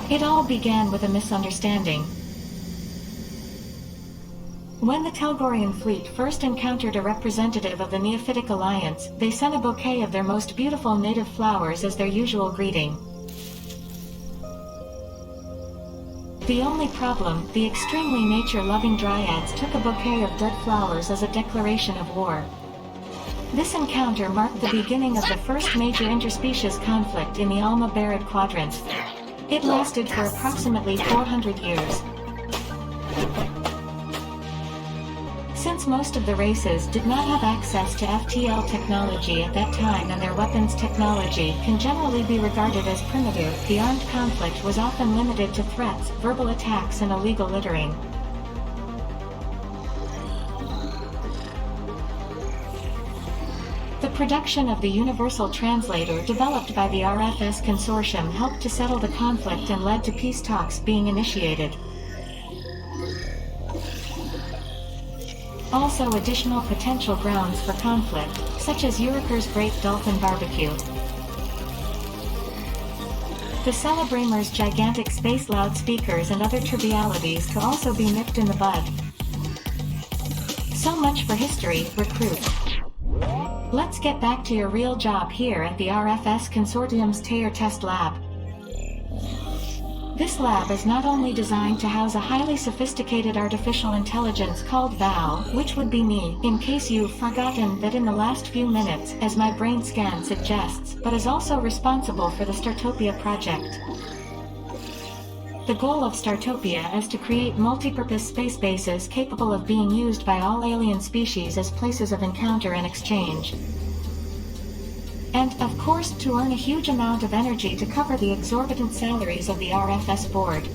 It all began with a misunderstanding. When the Telgorian fleet first encountered a representative of the Neophytic Alliance, they sent a bouquet of their most beautiful native flowers as their usual greeting. The only problem, the extremely nature-loving dryads took a bouquet of dead flowers as a declaration of war. This encounter marked the beginning of the first major interspecies conflict in the Alma-Barad Quadrant. It lasted for approximately 400 years. Since most of the races did not have access to FTL technology at that time and their weapons technology can generally be regarded as primitive, the armed conflict was often limited to threats, verbal attacks and illegal littering. The production of the Universal Translator developed by the RFS Consortium helped to settle the conflict and led to peace talks being initiated. Also additional potential grounds for conflict, such as Uriker's Great Dolphin Barbecue. The Celebramers' gigantic space loudspeakers and other trivialities could also be nipped in the bud. So much for history, recruit. Let's get back to your real job here at the RFS Consortium's Tear Test Lab. This lab is not only designed to house a highly sophisticated artificial intelligence called Val, which would be me, in case you've forgotten that in the last few minutes, as my brain scan suggests, but is also responsible for the Startopia project. The goal of Startopia is to create multi-purpose space bases capable of being used by all alien species as places of encounter and exchange. And, of course, to earn a huge amount of energy to cover the exorbitant salaries of the RFS board.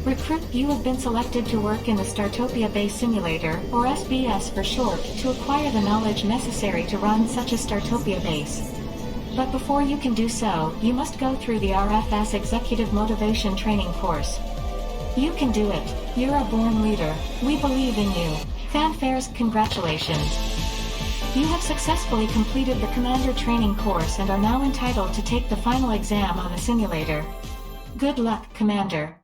Recruit, you have been selected to work in the Startopia Base Simulator, or SBS for short, to acquire the knowledge necessary to run such a Startopia base. But before you can do so, you must go through the RFS Executive Motivation Training course. You can do it. You're a born leader. We believe in you. Fanfares, congratulations. You have successfully completed the Commander Training course and are now entitled to take the final exam on the simulator. Good luck, Commander.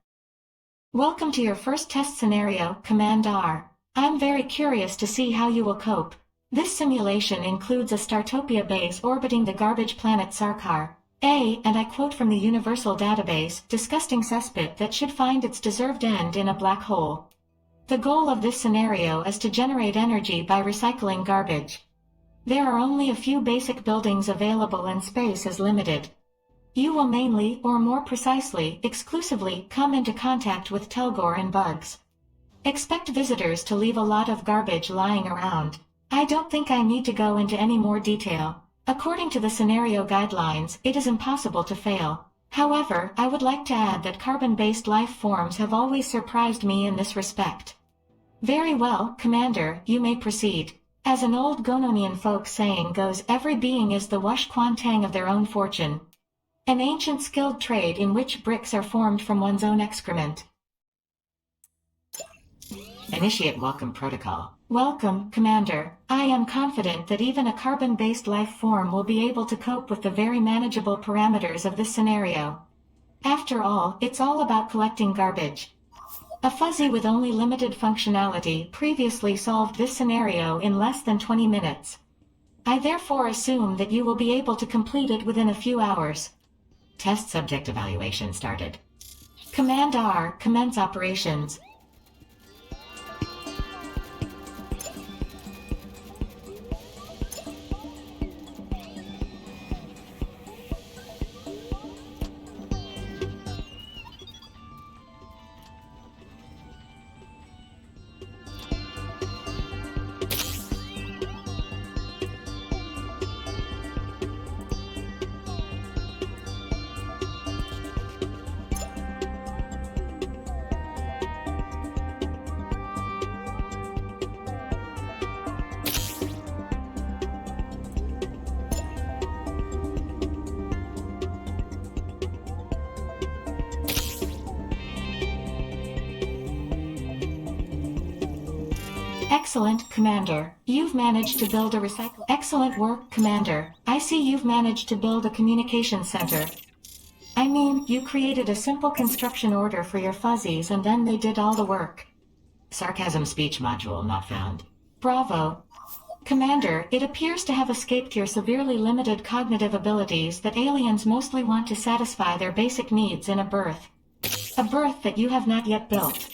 Welcome to your first test scenario, Commander. I'm very curious to see how you will cope. This simulation includes a Startopia base orbiting the garbage planet Sarkar. And I quote from the Universal Database, disgusting cesspit that should find its deserved end in a black hole. The goal of this scenario is to generate energy by recycling garbage. There are only a few basic buildings available and space is limited. You will mainly, or more precisely, exclusively, come into contact with Telgor and bugs. Expect visitors to leave a lot of garbage lying around. I don't think I need to go into any more detail. According to the scenario guidelines, it is impossible to fail. However, I would like to add that carbon-based life forms have always surprised me in this respect. Very well, Commander, you may proceed. As an old Gononian folk saying goes, every being is the wash quantang of their own fortune. An ancient skilled trade in which bricks are formed from one's own excrement. Initiate Welcome Protocol. Welcome, Commander. I am confident that even a carbon-based life form will be able to cope with the very manageable parameters of this scenario. After all, it's all about collecting garbage. A fuzzy with only limited functionality previously solved this scenario in less than 20 minutes. I therefore assume that you will be able to complete it within a few hours. Test subject evaluation started. Command R, commence operations. Excellent, Commander. You've managed to build a recycle. Excellent work, Commander. I see you've managed to build a communication center. I mean, you created a simple construction order for your fuzzies and then they did all the work. Sarcasm speech module not found. Bravo. Commander, it appears to have escaped your severely limited cognitive abilities that aliens mostly want to satisfy their basic needs in a berth. A berth that you have not yet built.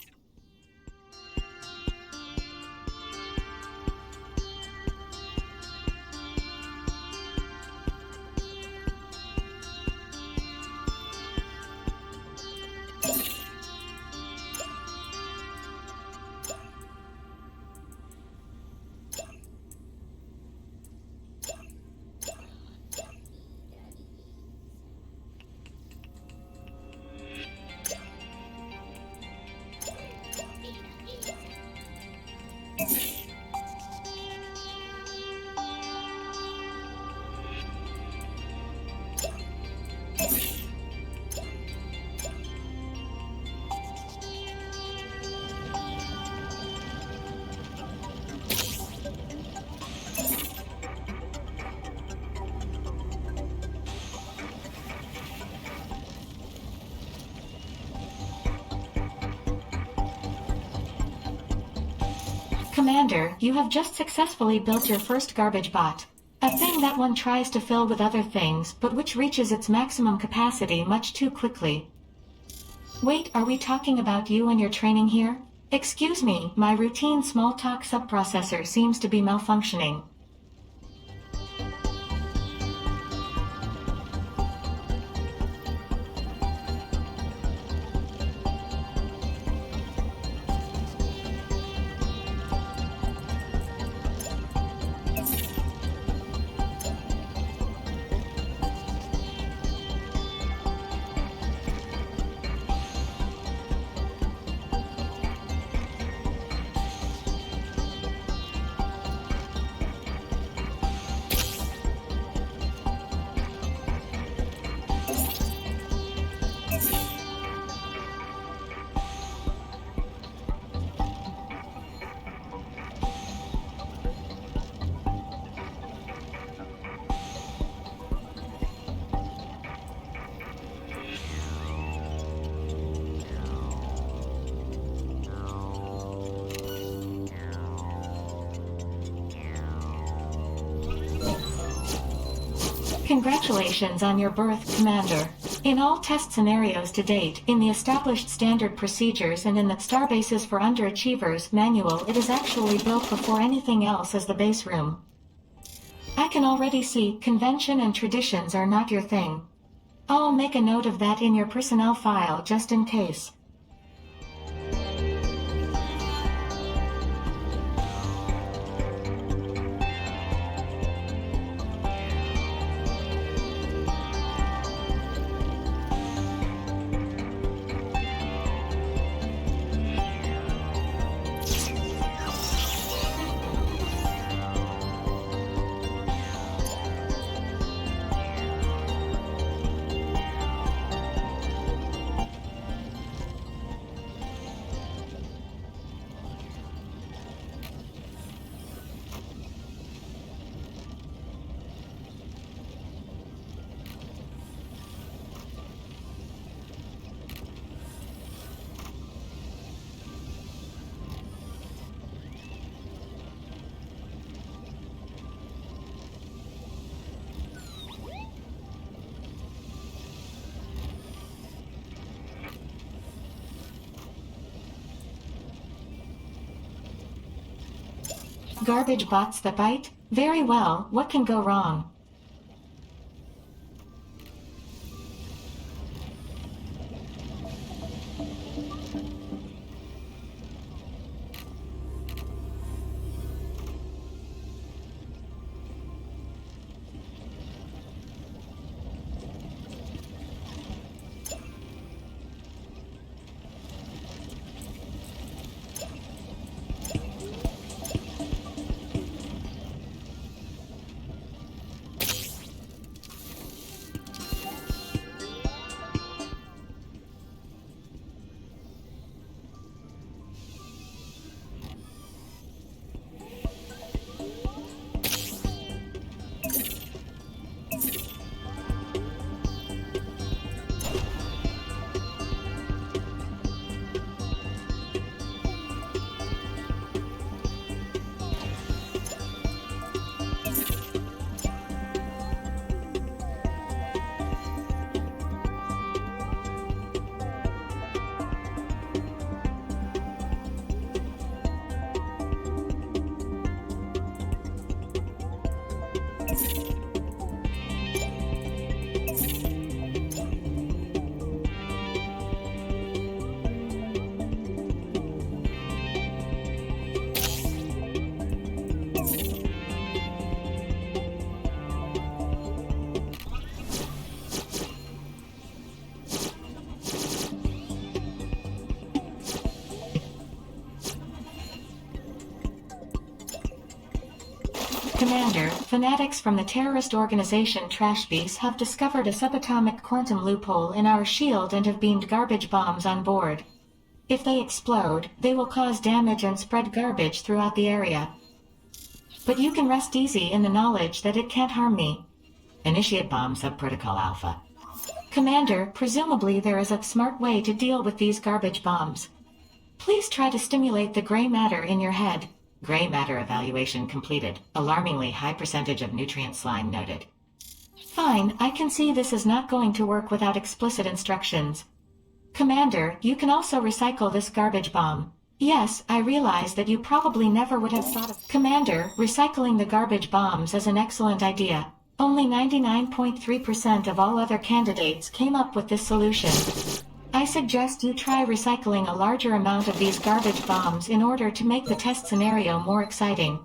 Commander, you have just successfully built your first garbage bot. A thing that one tries to fill with other things, but which reaches its maximum capacity much too quickly. Wait, are we talking about you and your training here? Excuse me, my routine small talk subprocessor seems to be malfunctioning. Congratulations on your birth, Commander. In all test scenarios to date, in the established standard procedures and in the Starbases for Underachievers manual, it is actually built before anything else as the base room. I can already see convention and traditions are not your thing. I'll make a note of that in your personnel file just in case. Garbage bots that bite? Very well, what can go wrong? Commander, fanatics from the terrorist organization Trashbeast have discovered a subatomic quantum loophole in our shield and have beamed garbage bombs on board. If they explode, they will cause damage and spread garbage throughout the area. But you can rest easy in the knowledge that it can't harm me. Initiate bomb subprotocol Alpha. Commander, presumably there is a smart way to deal with these garbage bombs. Please try to stimulate the gray matter in your head. Gray matter evaluation completed. Alarmingly high percentage of nutrient slime noted. Fine, I can see this is not going to work without explicit instructions. Commander, you can also recycle this garbage bomb. Yes, I realize that you probably never would have thought of... Commander, recycling the garbage bombs is an excellent idea. Only 99.3% of all other candidates came up with this solution. I suggest you try recycling a larger amount of these garbage bombs in order to make the test scenario more exciting.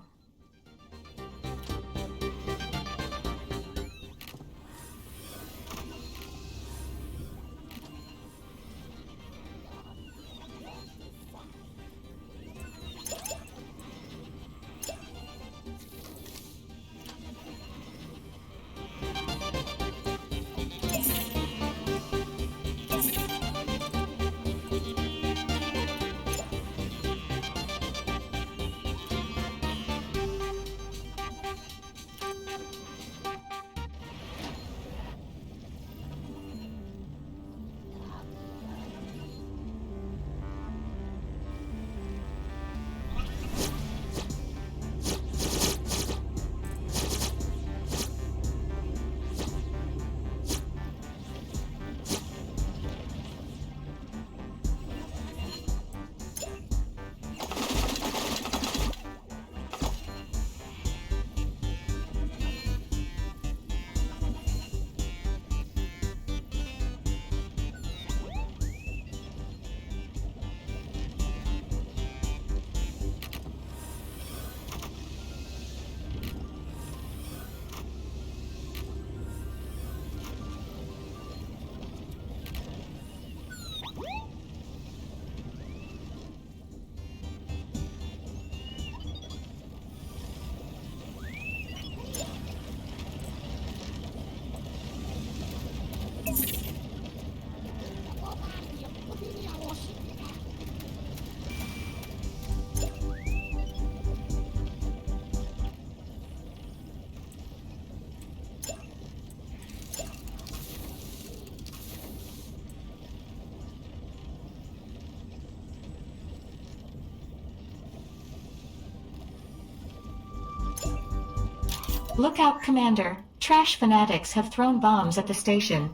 Look out, Commander. Trash fanatics have thrown bombs at the station.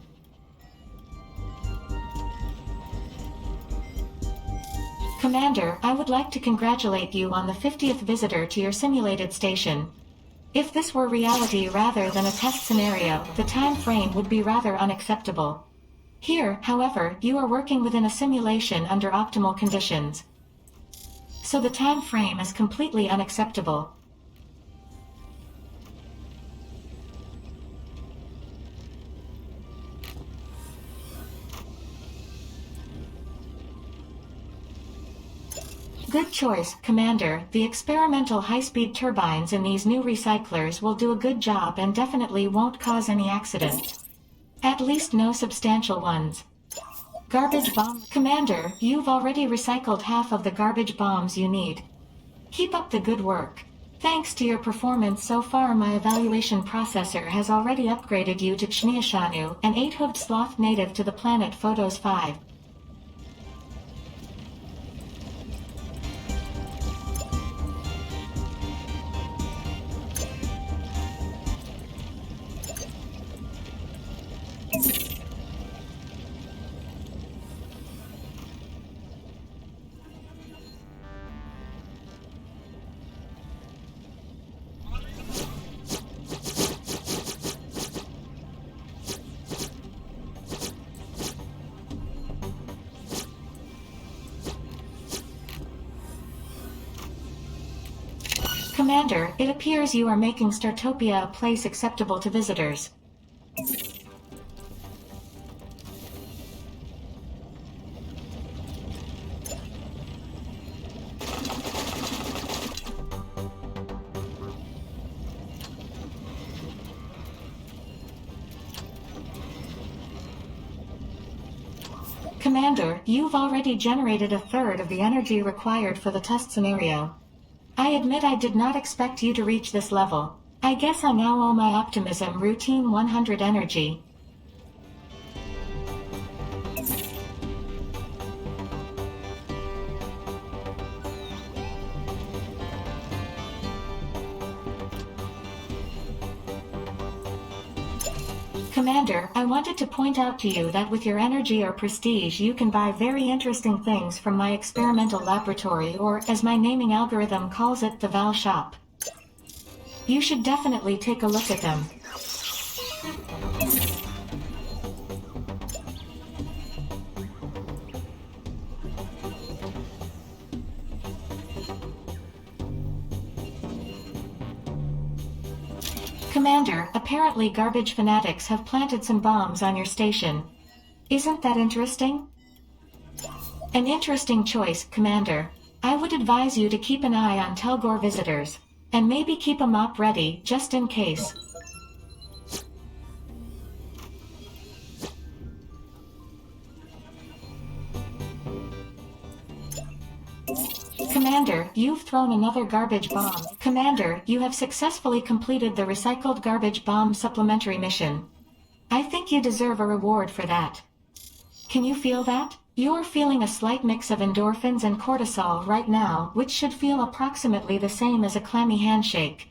Commander, I would like to congratulate you on the 50th visitor to your simulated station. If this were reality rather than a test scenario, the time frame would be rather unacceptable. Here, however, you are working within a simulation under optimal conditions. So the time frame is completely unacceptable. Good choice, Commander. The experimental high-speed turbines in these new recyclers will do a good job and definitely won't cause any accidents. At least no substantial ones. Garbage bomb. Commander, you've already recycled half of the garbage bombs you need. Keep up the good work. Thanks to your performance so far, my evaluation processor has already upgraded you to Chniashanu, an 8-hooved sloth native to the planet Photos 5. Commander, it appears you are making Startopia a place acceptable to visitors. Commander, you've already generated a third of the energy required for the test scenario. I admit I did not expect you to reach this level. I guess I now owe my optimism routine 100 energy. Commander, I wanted to point out to you that with your energy or prestige you can buy very interesting things from my experimental laboratory, or, as my naming algorithm calls it, the Val shop. You should definitely take a look at them. Commander, apparently garbage fanatics have planted some bombs on your station. Isn't that interesting? An interesting choice, Commander. I would advise you to keep an eye on Telgor visitors, and maybe keep a mop ready, just in case. Commander, you've thrown another garbage bomb. Commander, you have successfully completed the recycled garbage bomb supplementary mission. I think you deserve a reward for that. Can you feel that? You're feeling a slight mix of endorphins and cortisol right now, which should feel approximately the same as a clammy handshake.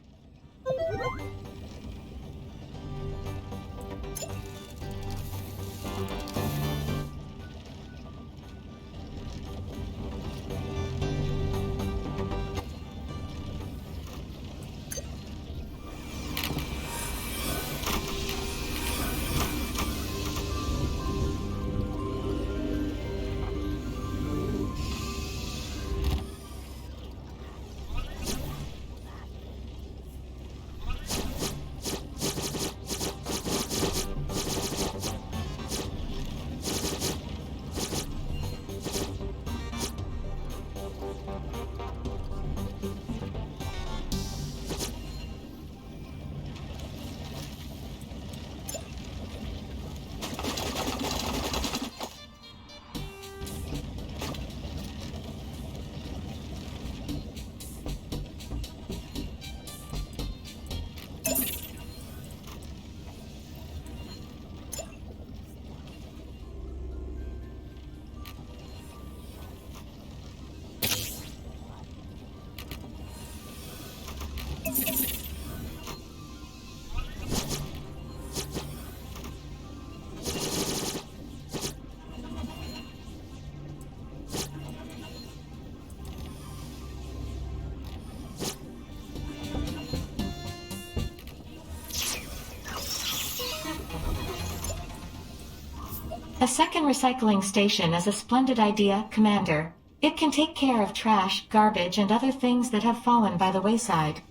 A second recycling station is a splendid idea, Commander. It can take care of trash, garbage, and other things that have fallen by the wayside.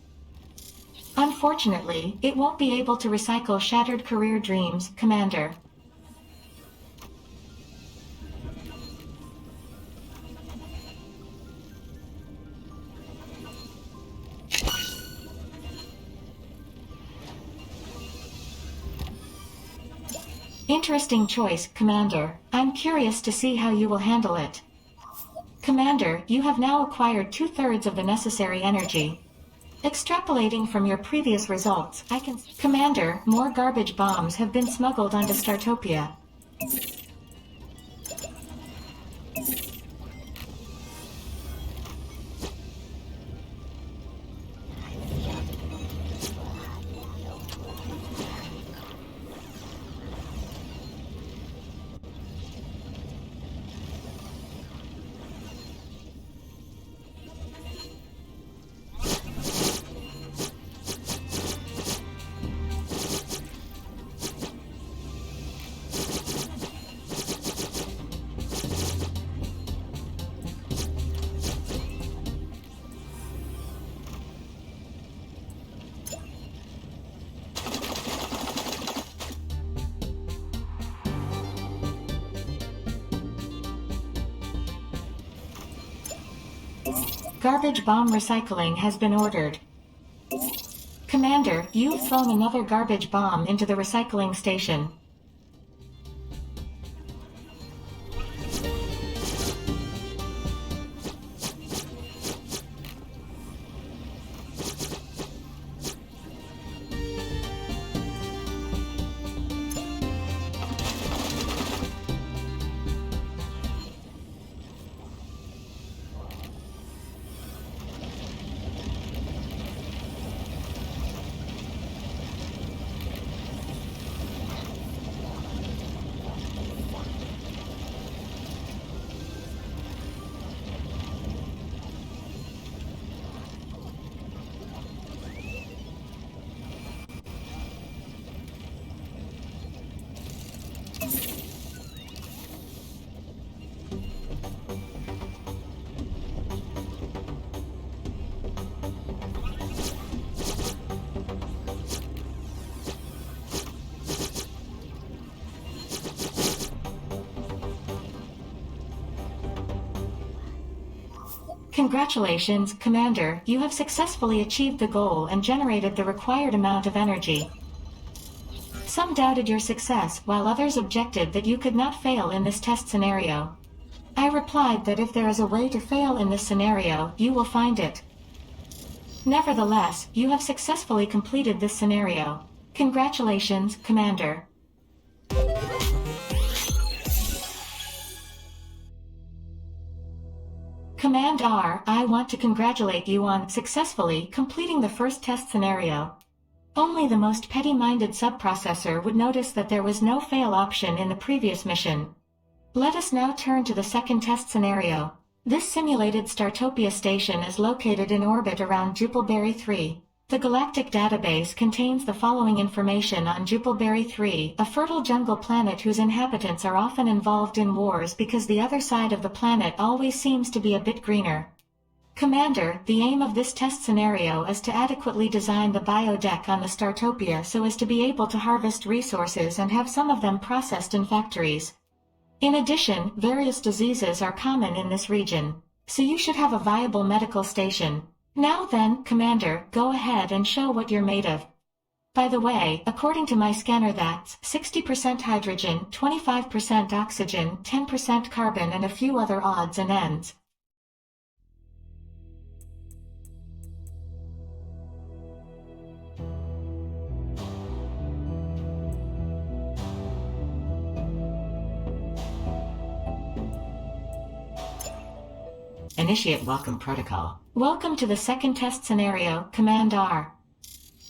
Unfortunately, it won't be able to recycle shattered career dreams, Commander. Interesting choice, Commander. I'm curious to see how you will handle it. Commander, you have now acquired 2/3 of the necessary energy. Extrapolating from your previous results, I can... Commander, more garbage bombs have been smuggled onto Startopia. Garbage bomb recycling has been ordered. Commander, you've thrown another garbage bomb into the recycling station. Congratulations, Commander, you have successfully achieved the goal and generated the required amount of energy. Some doubted your success, while others objected that you could not fail in this test scenario. I replied that if there is a way to fail in this scenario, you will find it. Nevertheless, you have successfully completed this scenario. Congratulations, Commander. Command R, I want to congratulate you on successfully completing the first test scenario. Only the most petty-minded subprocessor would notice that there was no fail option in the previous mission. Let us now turn to the second test scenario. This simulated Startopia station is located in orbit around Jupilberry 3. The galactic database contains the following information on Jupilberry 3, a fertile jungle planet whose inhabitants are often involved in wars because the other side of the planet always seems to be a bit greener. Commander, the aim of this test scenario is to adequately design the biodeck on the Startopia so as to be able to harvest resources and have some of them processed in factories. In addition, various diseases are common in this region, so you should have a viable medical station. Now then, Commander, go ahead and show what you're made of. By the way, according to my scanner that's 60% hydrogen, 25% oxygen, 10% carbon and a few other odds and ends. Initiate welcome protocol. Welcome to the second test scenario, Command R.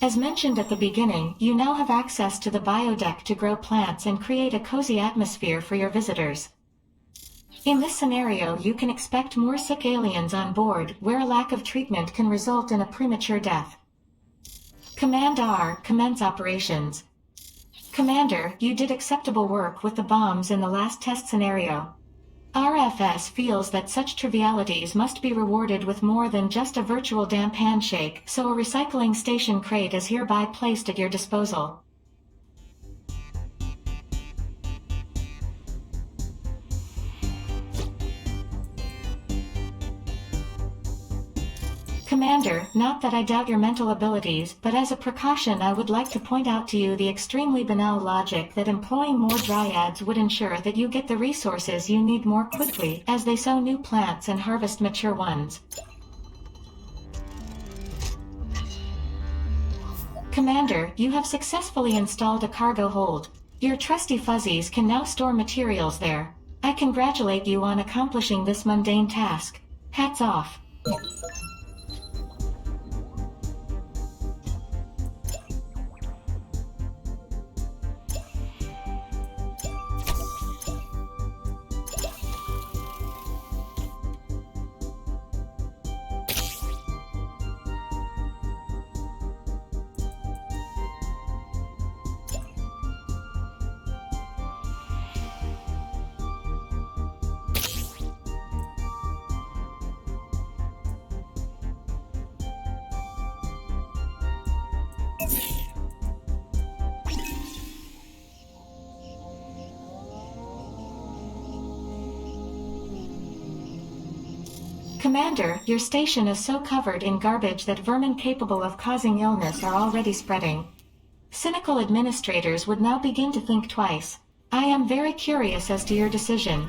As mentioned at the beginning, you now have access to the biodeck to grow plants and create a cozy atmosphere for your visitors. In this scenario, you can expect more sick aliens on board, where a lack of treatment can result in a premature death. Command R, commence operations. Commander, you did acceptable work with the bombs in the last test scenario. RFS feels that such trivialities must be rewarded with more than just a virtual damp handshake, so a recycling station crate is hereby placed at your disposal. Commander, not that I doubt your mental abilities, but as a precaution I would like to point out to you the extremely banal logic that employing more dryads would ensure that you get the resources you need more quickly, as they sow new plants and harvest mature ones. Commander, you have successfully installed a cargo hold. Your trusty fuzzies can now store materials there. I congratulate you on accomplishing this mundane task. Hats off. Commander, your station is so covered in garbage that vermin capable of causing illness are already spreading. Cynical administrators would now begin to think twice. I am very curious as to your decision.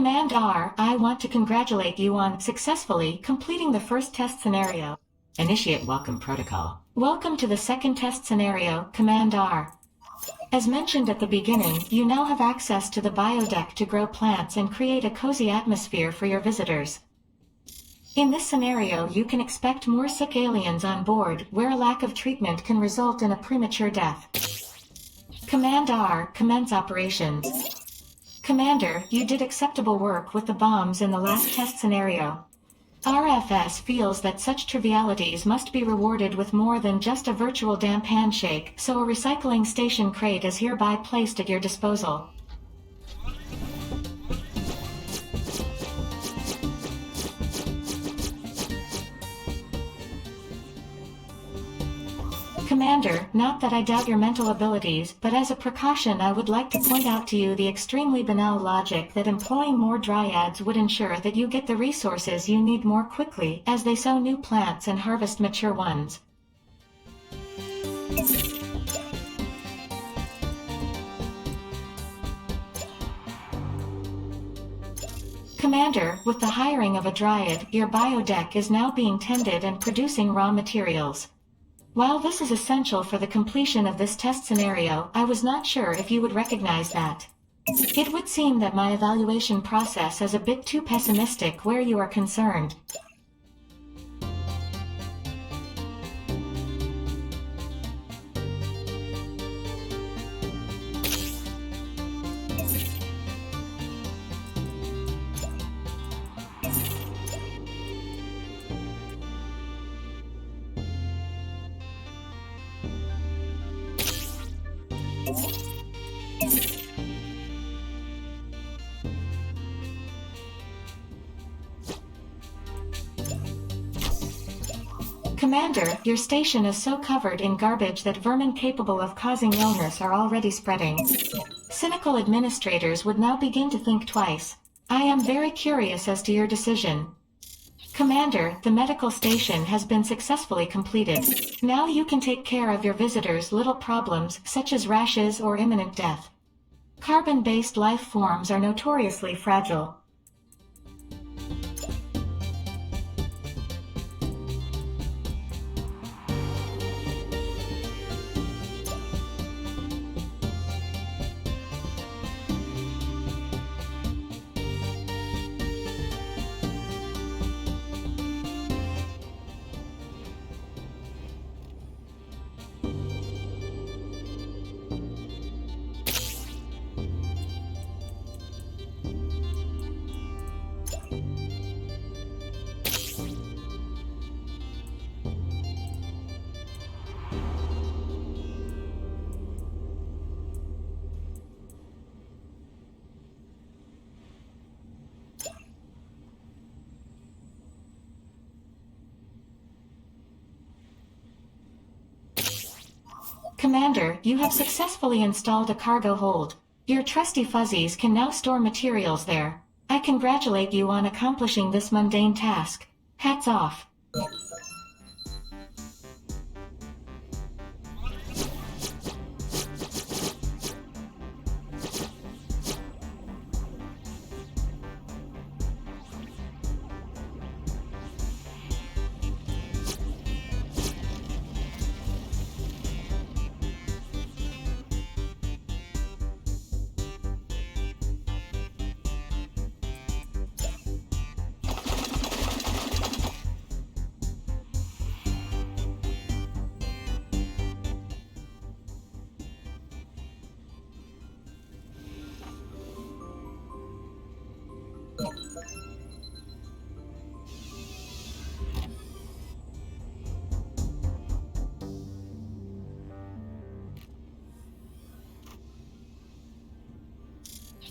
Command R, I want to congratulate you on successfully completing the first test scenario. Initiate welcome protocol. Welcome to the second test scenario, Command R. As mentioned at the beginning, you now have access to the biodeck to grow plants and create a cozy atmosphere for your visitors. In this scenario, you can expect more sick aliens on board, where a lack of treatment can result in a premature death. Command R, commence operations. Commander, you did acceptable work with the bombs in the last test scenario. RFS feels that such trivialities must be rewarded with more than just a virtual damp handshake, so a recycling station crate is hereby placed at your disposal. Commander, not that I doubt your mental abilities, but as a precaution I would like to point out to you the extremely banal logic that employing more dryads would ensure that you get the resources you need more quickly, as they sow new plants and harvest mature ones. Commander, with the hiring of a dryad, your biodeck is now being tended and producing raw materials. While this is essential for the completion of this test scenario, I was not sure if you would recognize that. It would seem that my evaluation process is a bit too pessimistic where you are concerned. Commander, your station is so covered in garbage that vermin capable of causing illness are already spreading. Cynical administrators would now begin to think twice. I am very curious as to your decision. Commander, the medical station has been successfully completed. Now you can take care of your visitors' little problems, such as rashes or imminent death. Carbon-based life forms are notoriously fragile. Commander, you have successfully installed a cargo hold. Your trusty fuzzies can now store materials there. I congratulate you on accomplishing this mundane task. Hats off.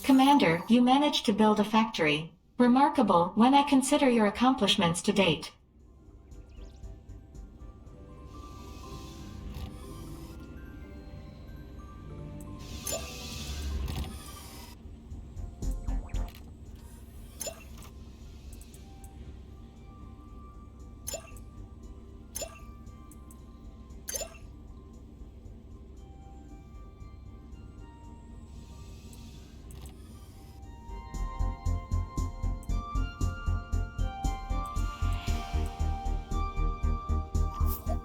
Commander, you managed to build a factory. Remarkable when I consider your accomplishments to date.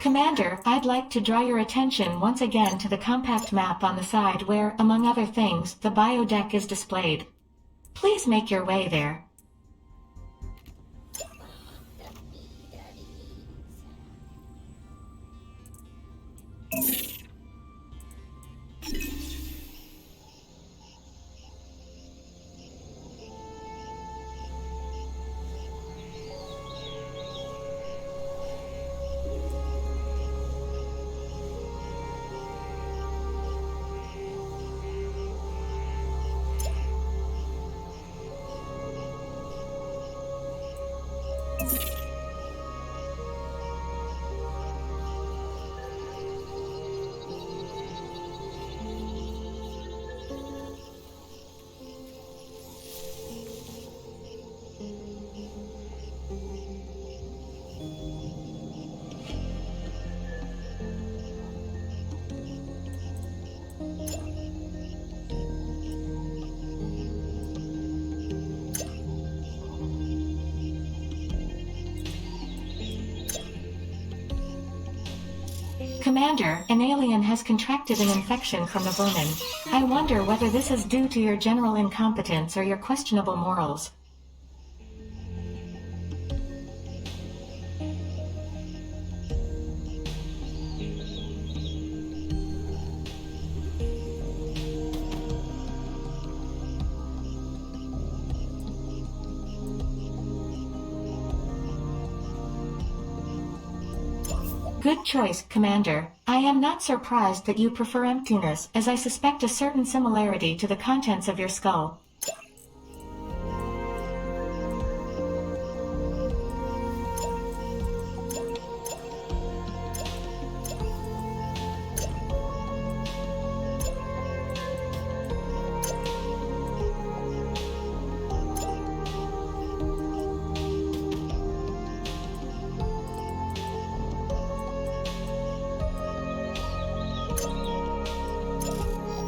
Commander, I'd like to draw your attention once again to the compact map on the side where, among other things, the bio deck is displayed. Please make your way there. Commander, an alien has contracted an infection from the vermin. I wonder whether this is due to your general incompetence or your questionable morals. Good choice, Commander. I am not surprised that you prefer emptiness, as I suspect a certain similarity to the contents of your skull.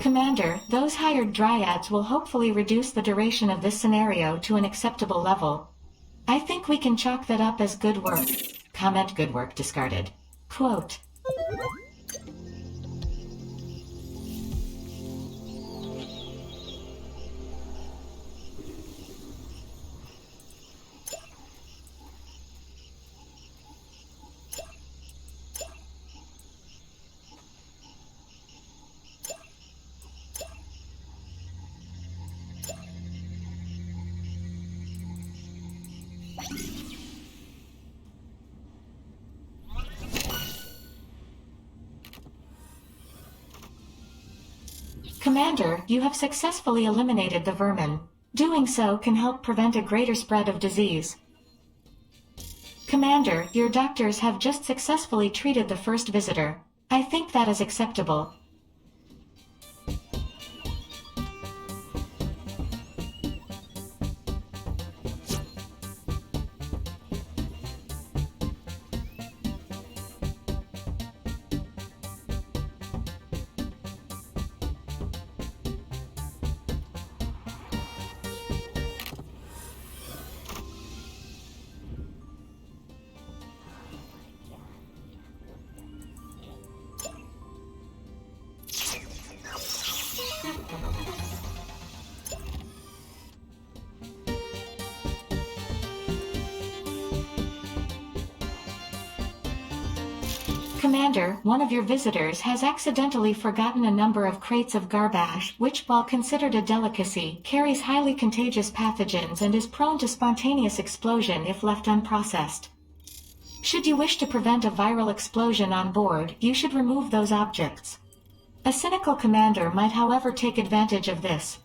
Commander, those hired dryads will hopefully reduce the duration of this scenario to an acceptable level. I think we can chalk that up as good work. Comment good work discarded. Quote. Commander, you have successfully eliminated the vermin. Doing so can help prevent a greater spread of disease. Commander, your doctors have just successfully treated the first visitor. I think that is acceptable. Commander, one of your visitors has accidentally forgotten a number of crates of garbage, which, while considered a delicacy, carries highly contagious pathogens and is prone to spontaneous explosion if left unprocessed. Should you wish to prevent a viral explosion on board, you should remove those objects. A cynical commander might, however, take advantage of this.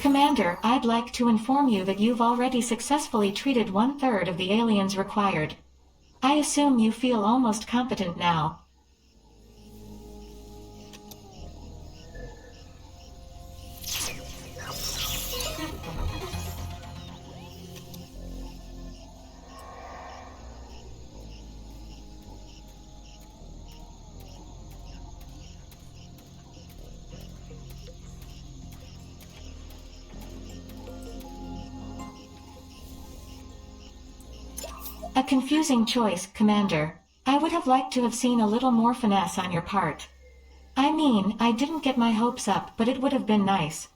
Commander, I'd like to inform you that you've already successfully treated 1/3 of the aliens required. I assume you feel almost competent now. A confusing choice, Commander. I would have liked to have seen a little more finesse on your part. I mean, I didn't get my hopes up, but it would have been nice.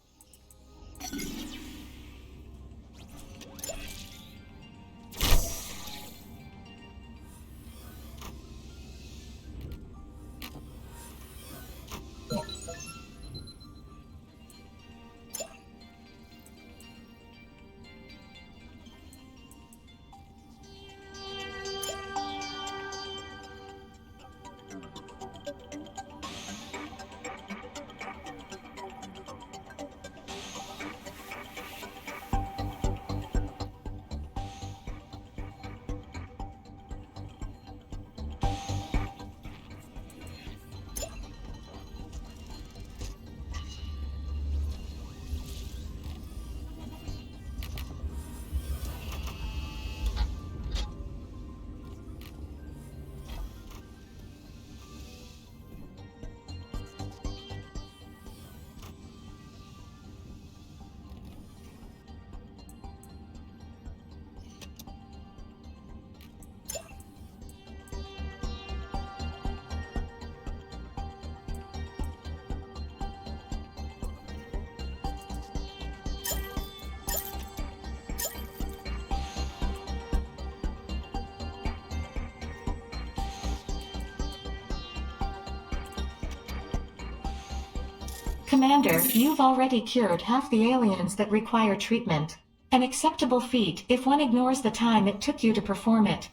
Commander, you've already cured half the aliens that require treatment. An acceptable feat if one ignores the time it took you to perform it.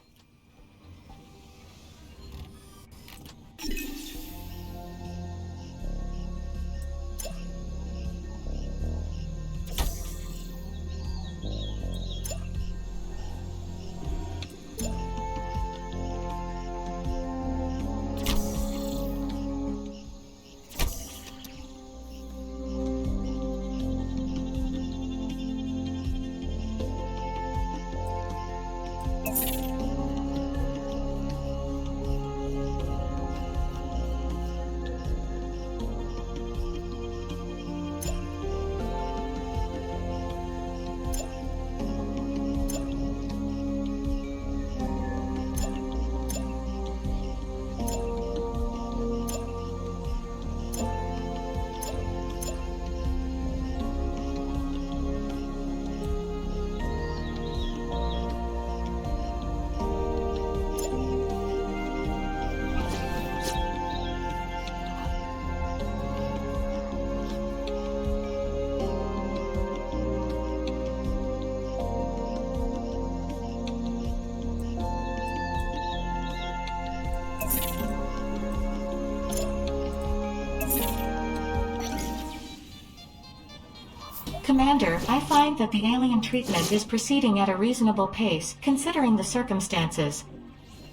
Commander, I find that the alien treatment is proceeding at a reasonable pace, considering the circumstances.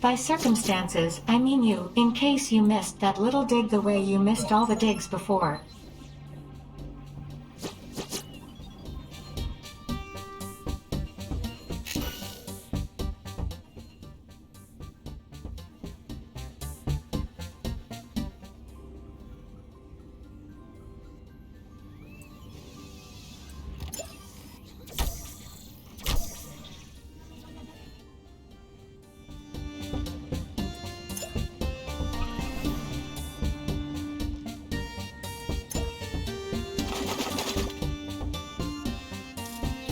By circumstances, I mean you, in case you missed that little dig the way you missed all the digs before.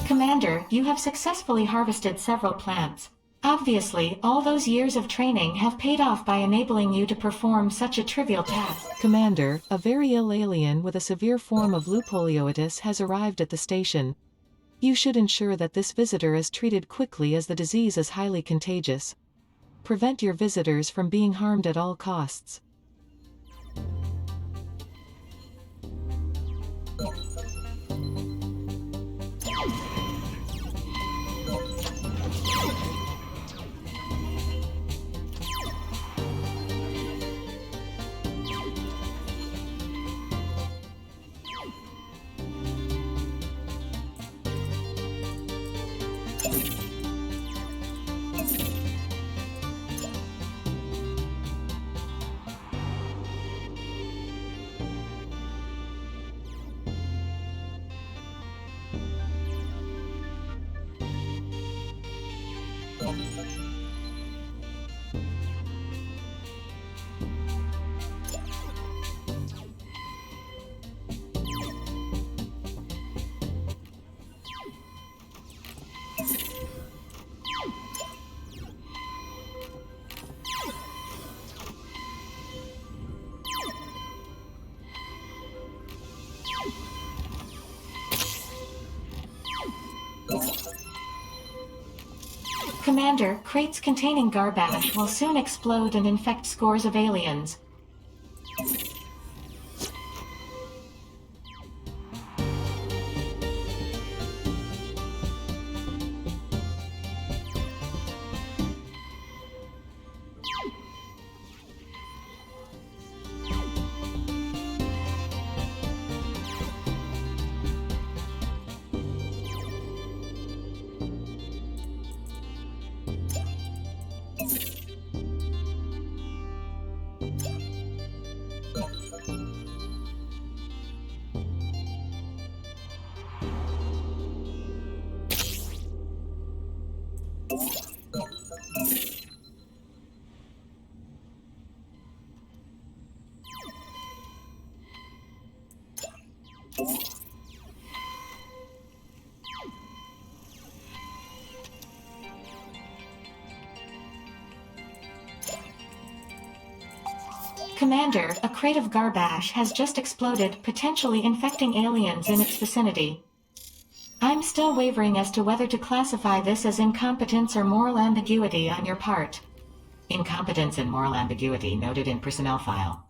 Commander, you have successfully harvested several plants. Obviously, all those years of training have paid off by enabling you to perform such a trivial task. Commander, a very ill alien with a severe form of leupolioitis has arrived at the station. You should ensure that this visitor is treated quickly as the disease is highly contagious. Prevent your visitors from being harmed at all costs. Commander, crates containing garbage will soon explode and infect scores of aliens. Commander, a crate of garbage has just exploded, potentially infecting aliens in its vicinity. I'm still wavering as to whether to classify this as incompetence or moral ambiguity on your part. Incompetence and moral ambiguity noted in personnel file.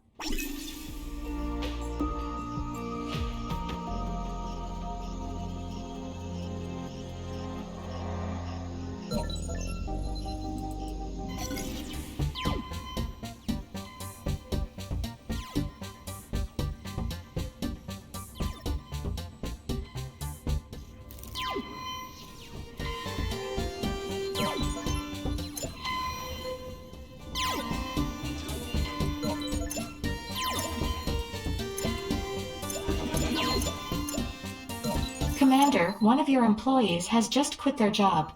Commander, one of your employees has just quit their job.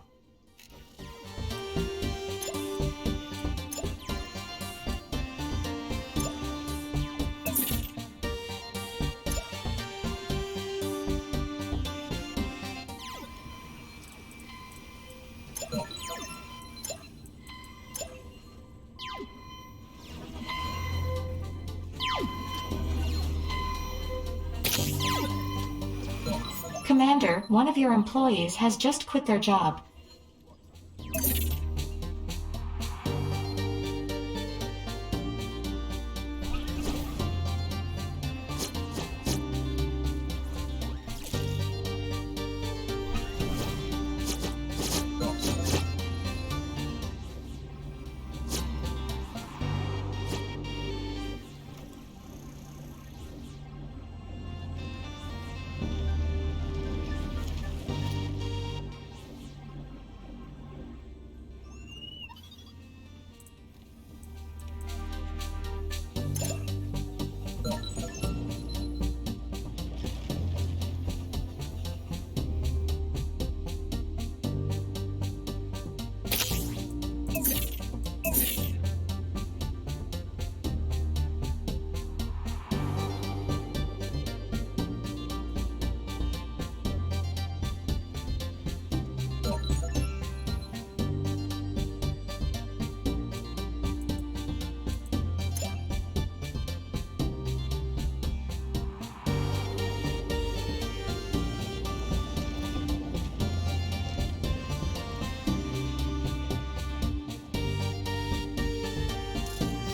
Commander, one of your employees has just quit their job.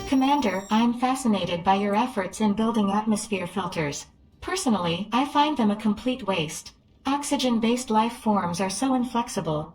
Commander, I'm fascinated by your efforts in building atmosphere filters. Personally, I find them a complete waste. Oxygen-based life forms are so inflexible.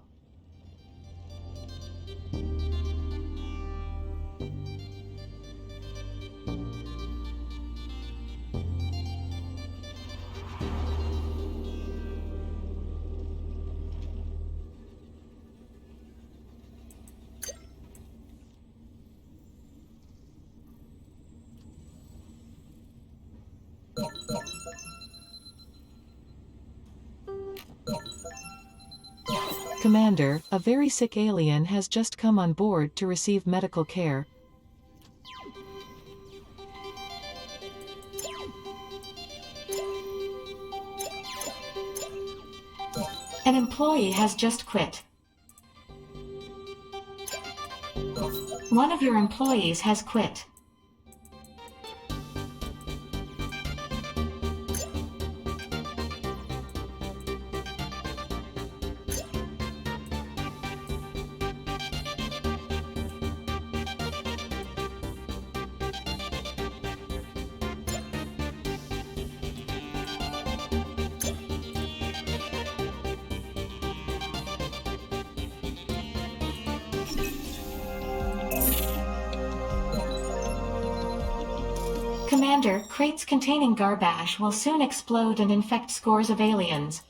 Commander, a very sick alien has just come on board to receive medical care. An employee has just quit. One of your employees has quit. Commander, crates containing garbage will soon explode and infect scores of aliens.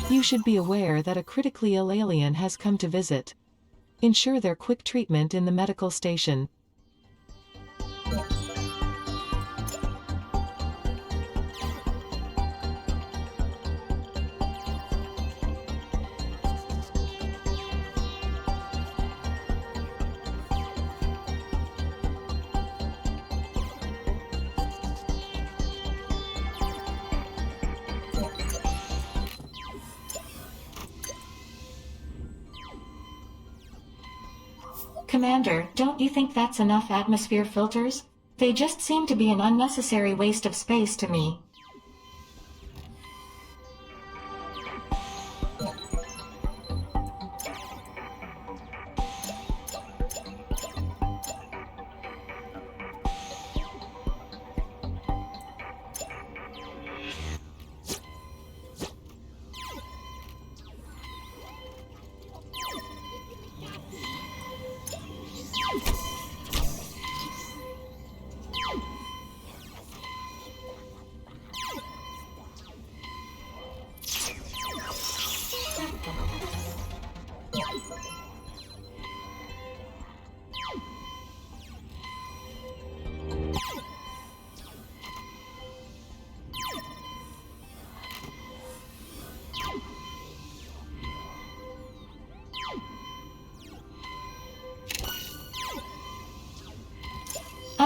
You should be aware that a critically ill alien has come to visit. Ensure their quick treatment in the medical station. Commander, don't you think that's enough atmosphere filters? They just seem to be an unnecessary waste of space to me.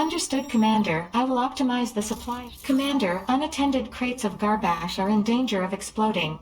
Understood, Commander. I will optimize the supply. Commander, unattended crates of garbage are in danger of exploding.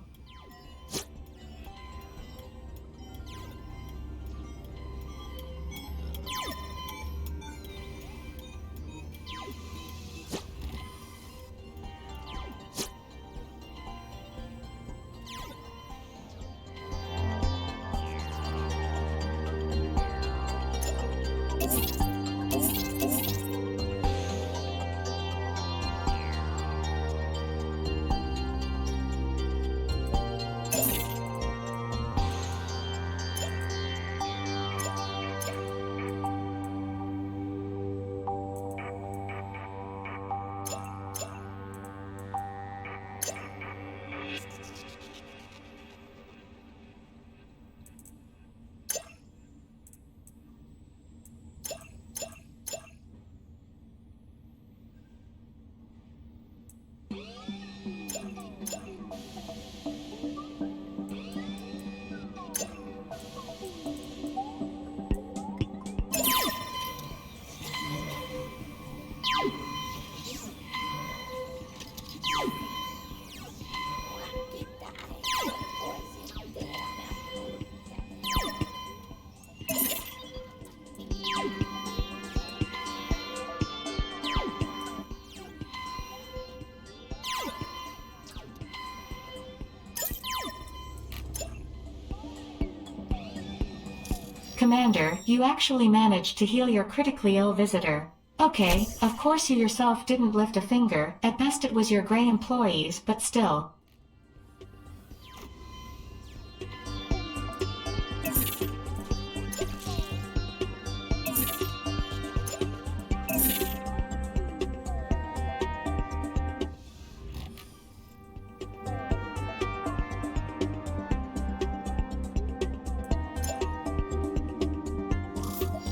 Commander, you actually managed to heal your critically ill visitor. Okay, of course you yourself didn't lift a finger, at best it was your gray employees, but still.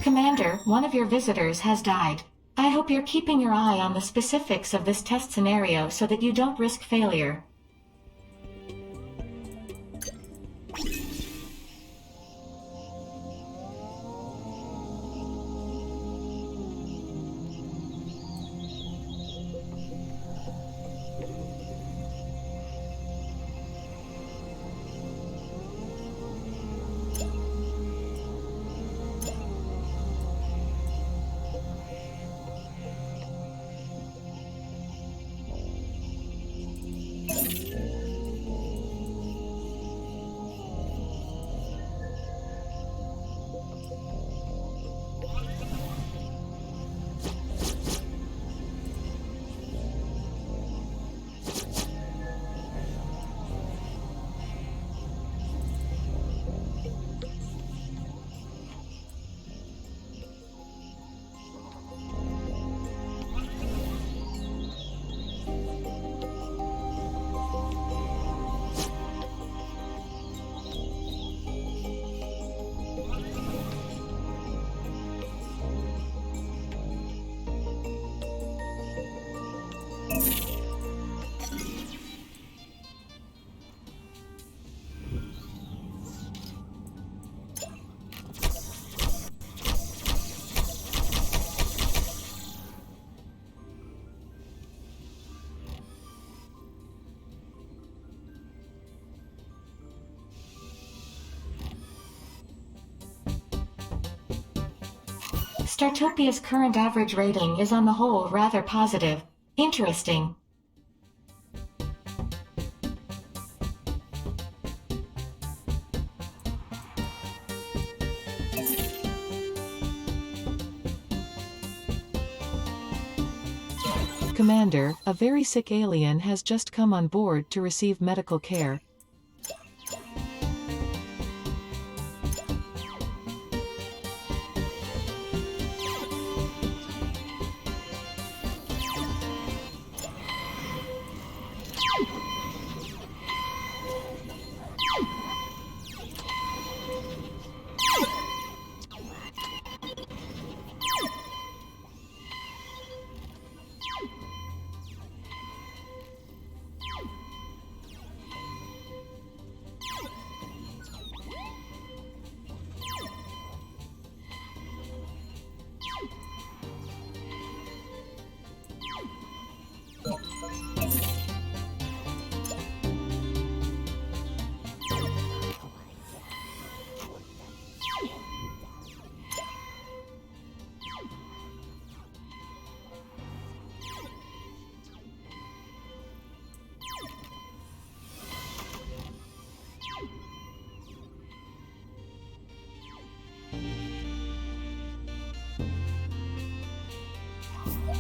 Commander, one of your visitors has died. I hope you're keeping your eye on the specifics of this test scenario so that you don't risk failure. Startopia's current average rating is on the whole rather positive. Interesting. Commander, a very sick alien has just come on board to receive medical care.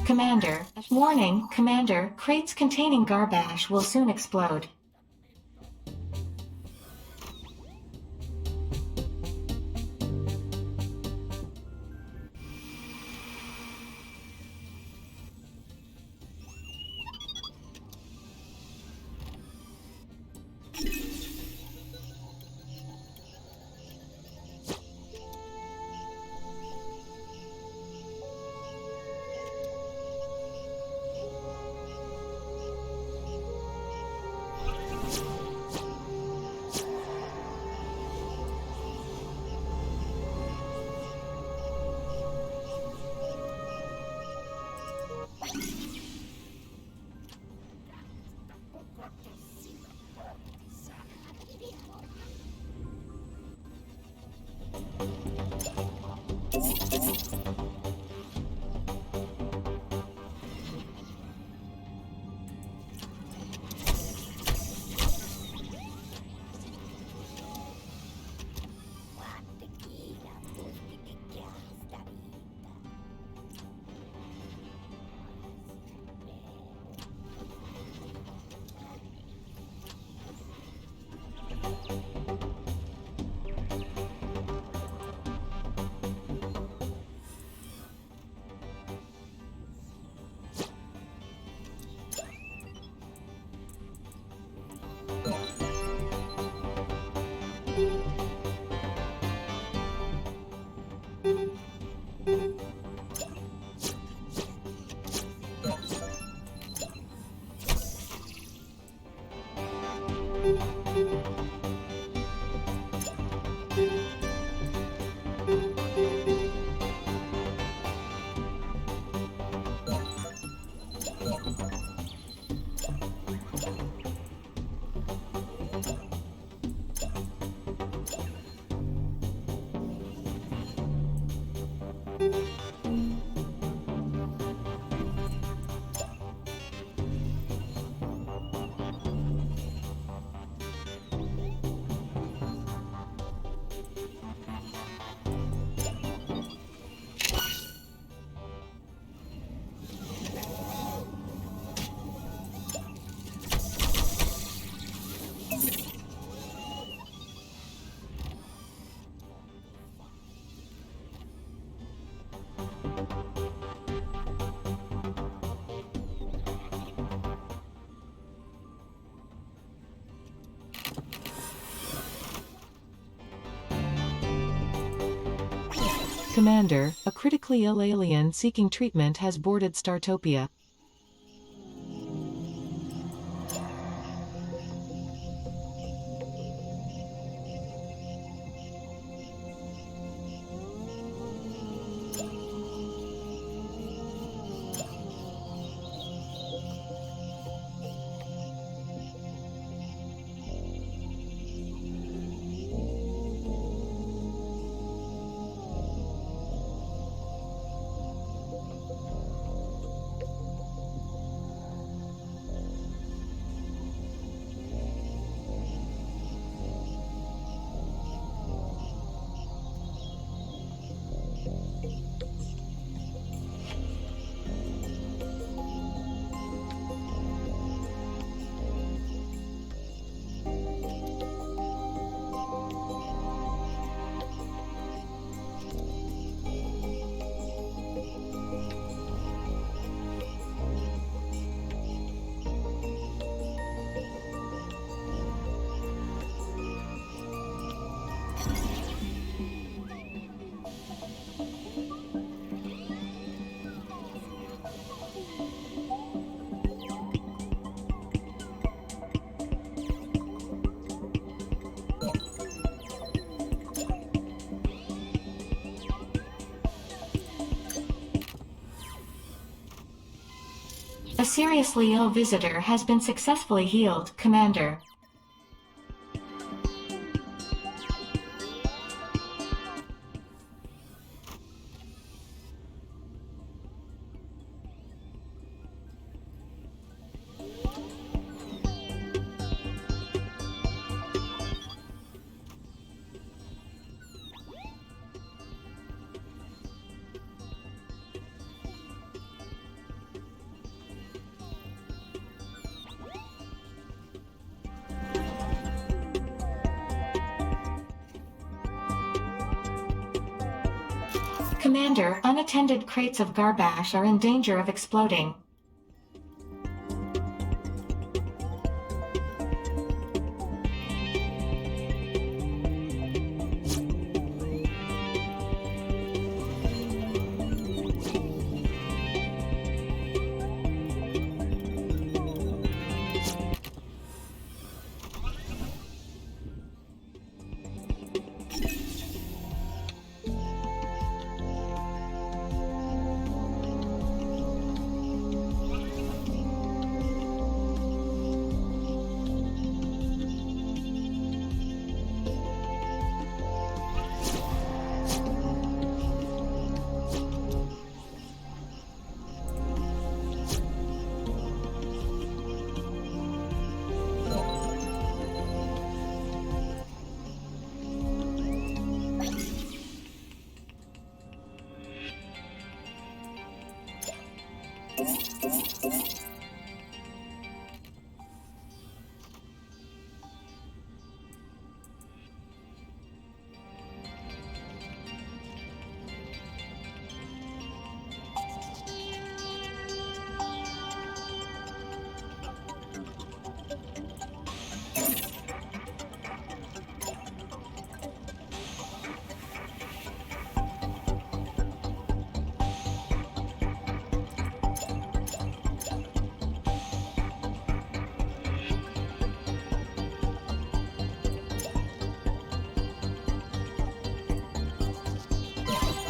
Commander. Warning, Commander, crates containing garbage will soon explode. Commander, a critically ill alien seeking treatment has boarded Startopia. A seriously ill visitor has been successfully healed, Commander. Commander, unattended crates of garbage are in danger of exploding.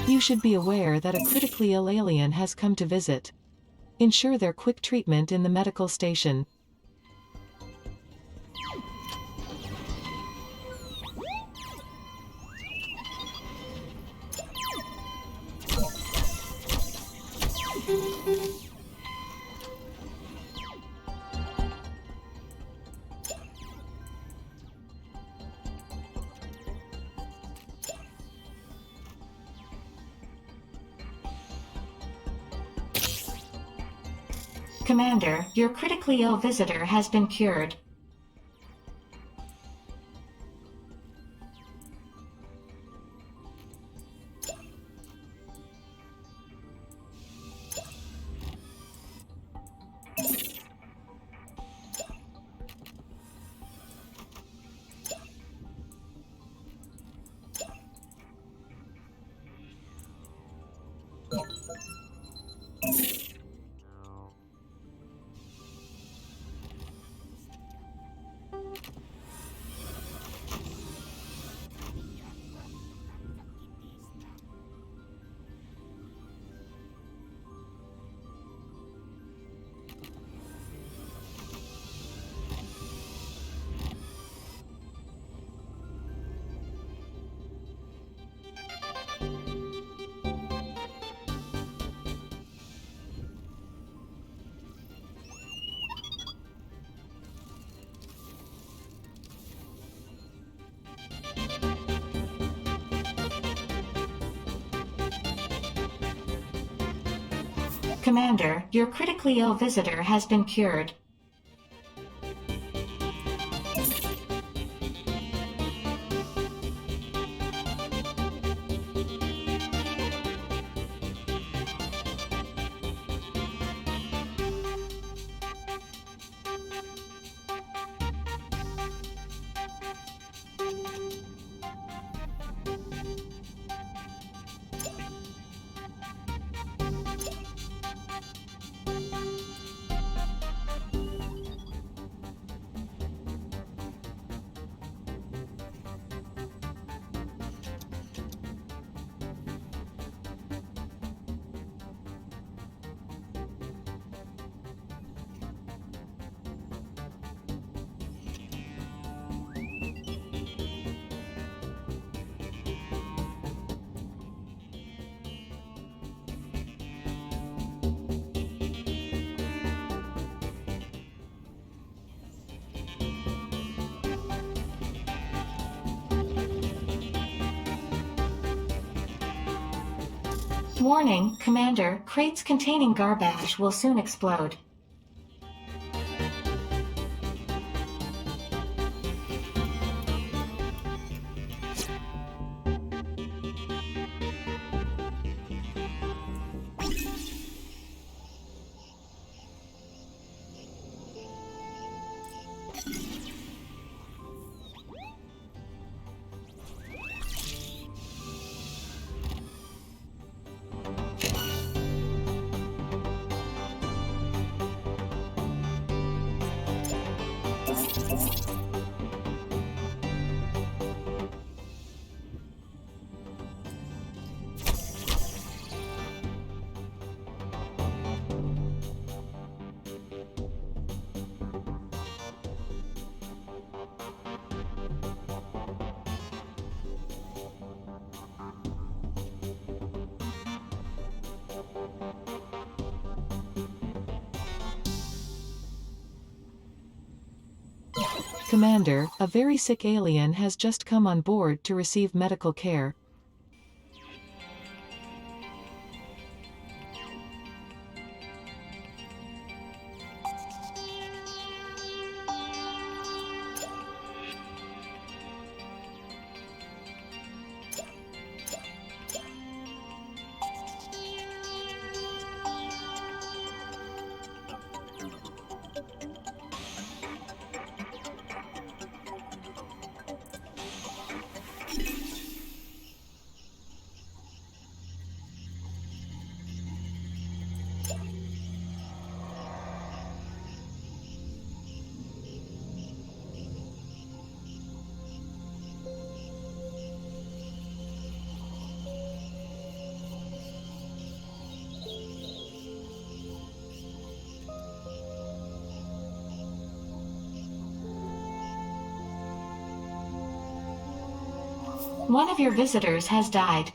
You should be aware that a critically ill alien has come to visit. Ensure their quick treatment in the medical station. Commander, your critically ill visitor has been cured. Commander, your critically ill visitor has been cured. Warning, Commander, crates containing garbage will soon explode. Commander, a very sick alien has just come on board to receive medical care. One of your visitors has died.